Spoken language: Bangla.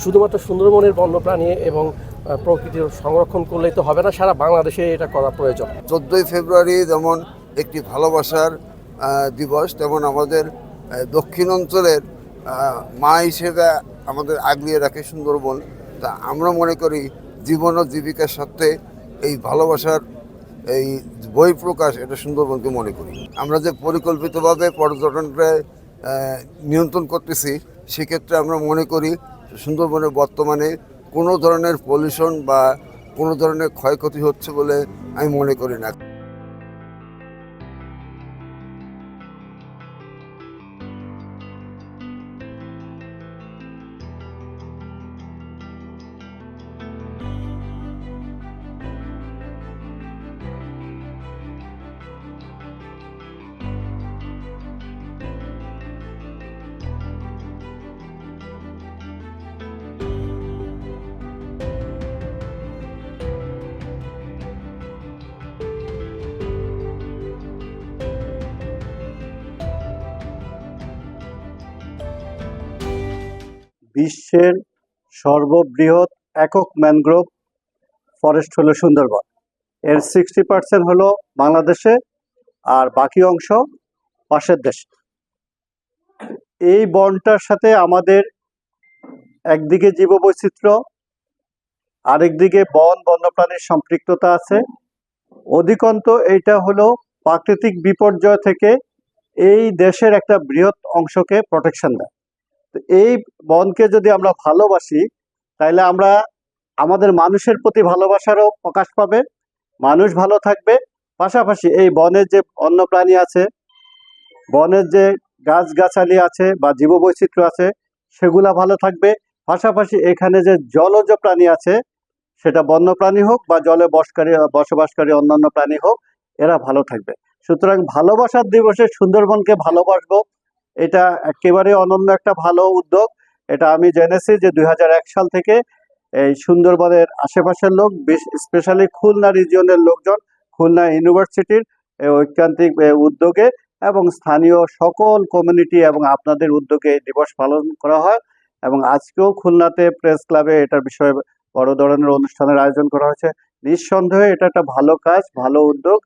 শুধুমাত্র সুন্দরবনের বন্যপ্রাণী এবং প্রকৃতির সংরক্ষণ করলেই তো হবে না, সারা বাংলাদেশে এটা করা প্রয়োজন। 14ই ফেব্রুয়ারি যেমন একটি ভালোবাসার দিবস, তেমন আমাদের দক্ষিণ অঞ্চলের মা হিসেবে আমাদের আগলিয়ে রাখে সুন্দরবন। তা আমরা মনে করি জীবন ও জীবিকার সাথে এই ভালোবাসার এই বহিঃপ্রকাশ, এটা সুন্দরবনকে মনে করি। আমরা যে পরিকল্পিতভাবে পর্যটনকে নিয়ন্ত্রণ করতেছি, সেক্ষেত্রে আমরা মনে করি সুন্দরবনে বর্তমানে কোনো ধরনের পলিউশন বা কোনো ধরনের ক্ষয়ক্ষতি হচ্ছে বলে আমি মনে করি না। বিশ্বের সর্ববৃহৎ একক ম্যানগ্রোভ ফরেস্ট হলো সুন্দরবন। এর 60% হলো বাংলাদেশে, আর বাকি অংশ পাশের দেশে। এই বনটার সাথে আমাদের একদিকে জীববৈচিত্র্য, আরেকদিকে বন্যপ্রাণীর সম্পৃক্ততা আছে। অধিকন্ত এইটা হলো প্রাকৃতিক বিপর্যয় থেকে এই দেশের একটা বৃহৎ অংশকে প্রোটেকশন দেয়। তো এই বনকে যদি আমরা ভালোবাসি, তাহলে আমরা আমাদের মানুষের প্রতি ভালোবাসারও প্রকাশ পাবে, মানুষ ভালো থাকবে, পাশাপাশি এই বনের যে বন্যপ্রাণী আছে, বনের যে গাছগাছালি আছে বা জীববৈচিত্র্য আছে, সেগুলা ভালো থাকবে। পাশাপাশি এখানে যে জলজ প্রাণী আছে, সেটা বন্যপ্রাণী হোক বা জলে বসবাসকারী অন্যান্য প্রাণী হোক, এরা ভালো থাকবে। সুতরাং ভালোবাসার দিবসে সুন্দরবনকে ভালোবাসবো, এটা একেবারে অনন্য একটা ভালো উদ্যোগ। এটা আমি জেনেছি যে 2001 সাল থেকে এই সুন্দরবনের আশেপাশের লোক, স্পেশালি খুলনা রিজিয়নের লোকজন, খুলনা ইউনিভার্সিটির ঐকান্তিক উদ্যোগে এবং স্থানীয় সকল কমিউনিটি এবং আপনাদের উদ্যোগে এই দিবস পালন করা হয়। এবং আজকেও খুলনাতে প্রেস ক্লাবে এটার বিষয়ে বড় ধরনের অনুষ্ঠানের আয়োজন করা হয়েছে। নিঃসন্দেহে এটা একটা ভালো কাজ, ভালো উদ্যোগ।